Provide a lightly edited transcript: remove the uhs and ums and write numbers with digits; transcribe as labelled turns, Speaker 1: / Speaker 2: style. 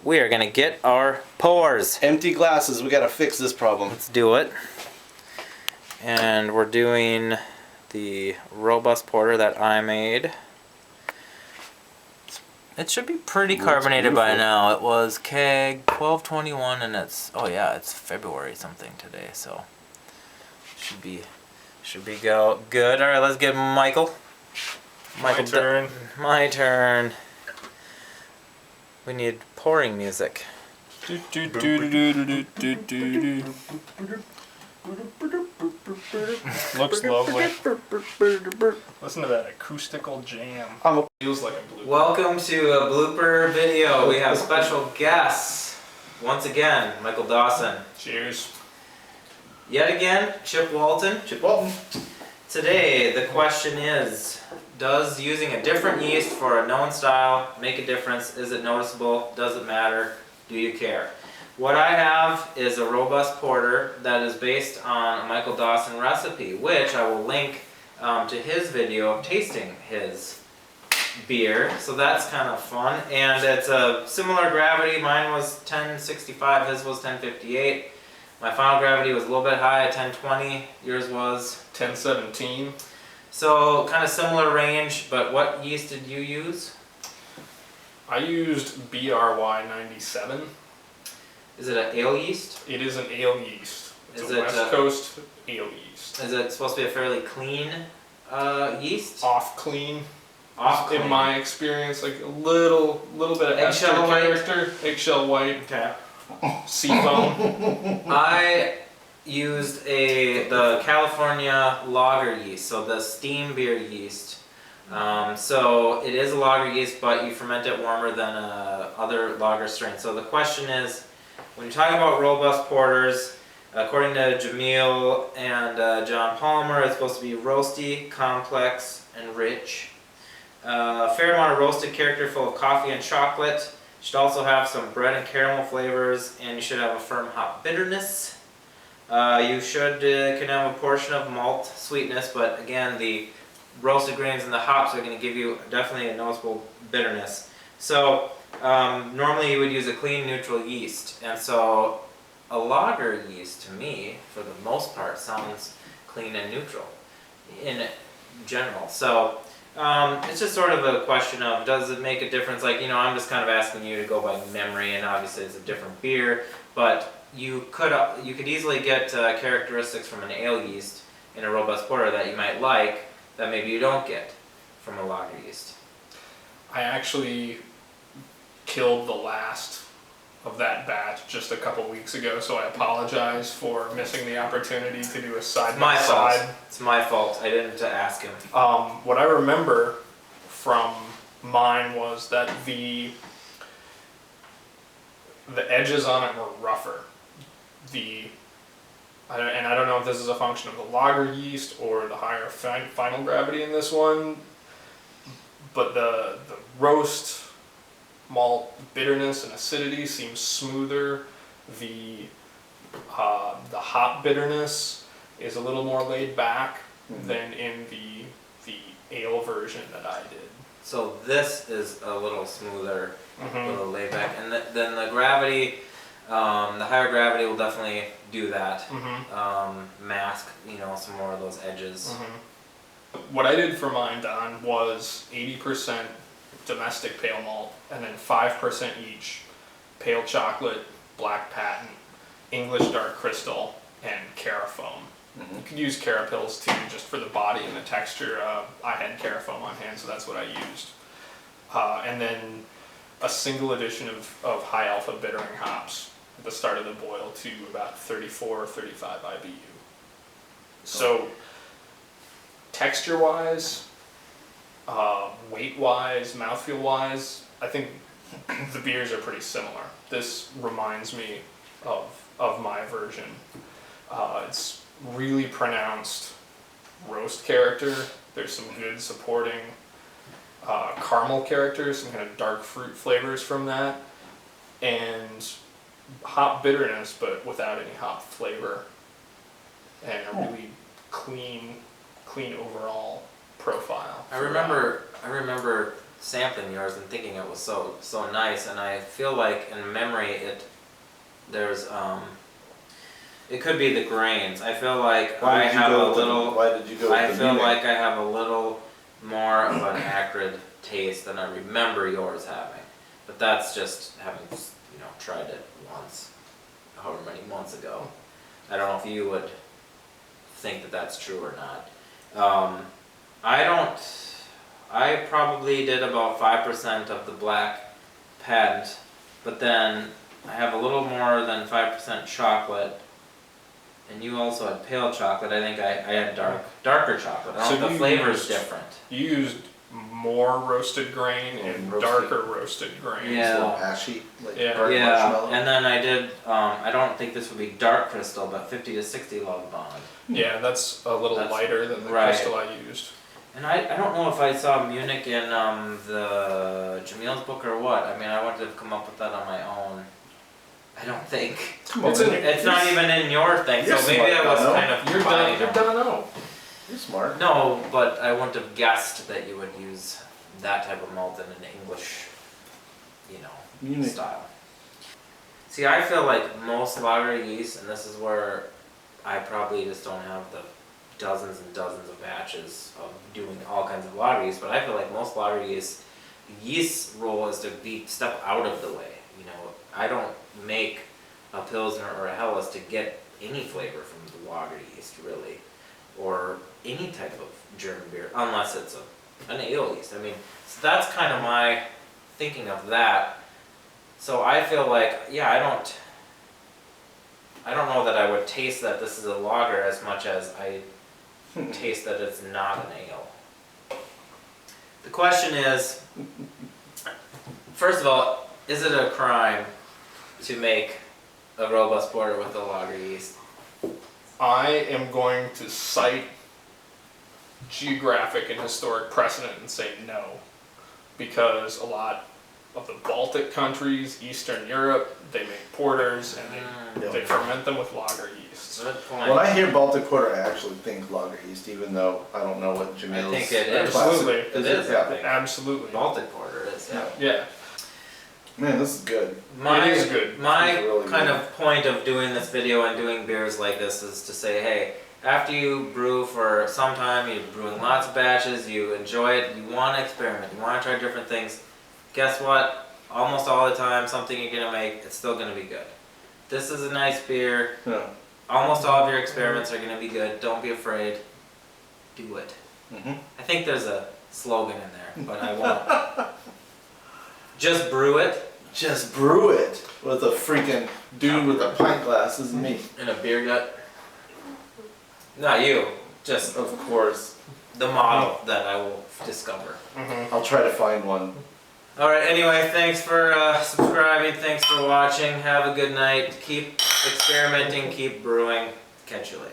Speaker 1: we are gonna get our pours.
Speaker 2: Empty glasses, we gotta fix this problem.
Speaker 1: Let's do it. And we're doing the robust porter that I made. It should be pretty carbonated by now. It was keg 1221 and it's, oh yeah, it's February something today, so should be go good. All right, let's get Michael.
Speaker 3: My turn.
Speaker 1: My turn. We need pouring music.
Speaker 3: Looks lovely. Listen to that acoustical jam. Feels like a blooper.
Speaker 1: Welcome to a blooper video. We have special guests. Once again, Michael Dawson.
Speaker 3: Cheers.
Speaker 1: Yet again, Chip Walton.
Speaker 2: Chip Walton.
Speaker 1: Today, the question is, does using a different yeast for a known style make a difference? Is it noticeable? Does it matter? Do you care? What I have is a robust porter that is based on a Michael Dawson recipe, which I will link to his video of tasting his beer. So that's kind of fun. And it's a similar gravity. Mine was 1065, his was 1058. My final gravity was a little bit high at 1020. Yours was
Speaker 3: 1017.
Speaker 1: So kind of similar range, but what yeast did you use?
Speaker 3: I used BRY 97.
Speaker 1: Is it an ale yeast?
Speaker 3: It is an ale yeast. It's
Speaker 1: Is
Speaker 3: a
Speaker 1: it,
Speaker 3: West Coast ale yeast.
Speaker 1: Is it supposed to be a fairly clean yeast?
Speaker 3: Off clean.
Speaker 1: Off clean.
Speaker 3: In my experience, like a little bit of
Speaker 1: Eggshell white?
Speaker 3: character. Eggshell white.
Speaker 1: Okay.
Speaker 3: Seafoam.
Speaker 1: I used the California lager yeast, so the steam beer yeast. So it is a lager yeast, but you ferment it warmer than other lager strains. So the question is, when you're talking about robust porters, according to Jamil and John Palmer, it's supposed to be roasty, complex, and rich. A fair amount of roasted character full of coffee and chocolate. Should also have some bread and caramel flavors, and you should have a firm hop bitterness. You can have a portion of malt sweetness, but again, the roasted grains and the hops are going to give you definitely a noticeable bitterness. So normally you would use a clean neutral yeast, and so a lager yeast to me, for the most part, sounds clean and neutral in general. So it's just sort of a question of, does it make a difference? Like, I'm just kind of asking you to go by memory, and obviously it's a different beer, but you could easily get characteristics from an ale yeast in a robust porter that you might like that maybe you don't get from a lager yeast.
Speaker 3: I actually killed the last of that batch just a couple weeks ago, so I apologize for missing the opportunity to do a side by side.
Speaker 1: It's my fault. I didn't ask him.
Speaker 3: What I remember from mine was that the edges on it were rougher. And I don't know if this is a function of the lager yeast or the higher final gravity in this one, but the roast malt bitterness and acidity seems smoother. The hop bitterness is a little more laid back than in the ale version that I did.
Speaker 1: So this is a little smoother, a little laid back, and then the gravity, the higher gravity will definitely do that. Mask, some more of those edges.
Speaker 3: What I did for mine, Don, was 80% domestic pale malt, and then 5% each pale chocolate, black patent, English dark crystal, and carafoam. You could use carapils too, just for the body and the texture. I had carafoam on hand, so that's what I used. And then a single addition of high alpha bittering hops at the start of the boil to about 34 or 35 IBU. So texture-wise, weight-wise, mouthfeel-wise, I think the beers are pretty similar. This reminds me of my version. It's really pronounced roast character. There's some good supporting caramel character, some kind of dark fruit flavors from that, and hop bitterness, but without any hop flavor, and a really clean overall profile.
Speaker 1: I remember sampling yours and thinking it was so nice, and I feel like in memory there's it could be the grains. I feel like
Speaker 2: Why
Speaker 1: I
Speaker 2: did you
Speaker 1: have
Speaker 2: go
Speaker 1: a
Speaker 2: with the-
Speaker 1: little.
Speaker 2: why did you go with
Speaker 1: I
Speaker 2: the
Speaker 1: feel
Speaker 2: Munich?
Speaker 1: like I have a little more of an acrid taste than I remember yours having. But that's just having tried it once, however many months ago. I don't know if you would think that that's true or not. I probably did about 5% of the black patent, but then I have a little more than 5% chocolate, and you also had pale chocolate. I think I had darker chocolate. I don't know if the flavor is different.
Speaker 3: You used more roasted grain and darker roasted grain.
Speaker 2: It's a little ashy, like burnt
Speaker 1: Yeah,
Speaker 2: marshmallow.
Speaker 1: and then I did, I don't think this would be dark crystal, but 50 to 60 love bond.
Speaker 3: Yeah, that's a little lighter than the crystal I used.
Speaker 1: And I don't know if I saw Munich in the Jamil's book or what. I mean, I wanted to come up with that on my own. I don't think.
Speaker 2: Come on,
Speaker 1: It's not even in your thing, so
Speaker 2: You're
Speaker 1: maybe I was
Speaker 2: smart,
Speaker 1: kind of
Speaker 3: You're
Speaker 1: combining
Speaker 3: done.
Speaker 1: them.
Speaker 3: You're done out.
Speaker 2: You're smart.
Speaker 1: No, but I wouldn't have guessed that you would use that type of malt in an English,
Speaker 2: Munich.
Speaker 1: style. See, I feel like most lager yeast, and this is where I probably just don't have the dozens and dozens of batches of doing all kinds of lager yeast, but I feel like most lager yeast role is to step out of the way. I don't make a Pilsner or a Helles to get any flavor from the lager yeast, really, or any type of German beer, unless it's an ale yeast. I mean, so that's kind of my thinking of that. So I feel like, I don't know that I would taste that this is a lager as much as I taste that it's not an ale. The question is, first of all, is it a crime to make a robust porter with a lager yeast?
Speaker 3: I am going to cite geographic and historic precedent and say no, because a lot of the Baltic countries, Eastern Europe, they make porters and they ferment them with lager yeast.
Speaker 1: Good point.
Speaker 2: When I hear Baltic porter, I actually think lager yeast, even though I don't know what Jamil's.
Speaker 1: I think it is.
Speaker 3: Absolutely.
Speaker 1: It is, I think.
Speaker 3: Absolutely.
Speaker 1: Baltic porter is, yeah.
Speaker 3: Yeah.
Speaker 2: Man, this is good.
Speaker 3: It is good.
Speaker 1: My
Speaker 2: It's really
Speaker 1: kind
Speaker 2: good.
Speaker 1: of point of doing this video and doing beers like this is to say, hey, after you brew for some time, you're brewing lots of batches, you enjoy it, you want to experiment, you want to try different things, guess what? Almost all the time, something you're going to make, it's still going to be good. This is a nice beer.
Speaker 2: Yeah.
Speaker 1: Almost all of your experiments are going to be good. Don't be afraid. Do it.
Speaker 2: Mm-hmm.
Speaker 1: I think there's a slogan in there, but I won't. Just brew it
Speaker 2: Just brew it with a freaking dude with a pint glass is me.
Speaker 1: in a beer gut. Not you, just
Speaker 2: Of course.
Speaker 1: the model that I will discover.
Speaker 2: I'll try to find one.
Speaker 1: Alright, anyway, thanks for subscribing, thanks for watching, have a good night, keep experimenting, keep brewing, catch you later.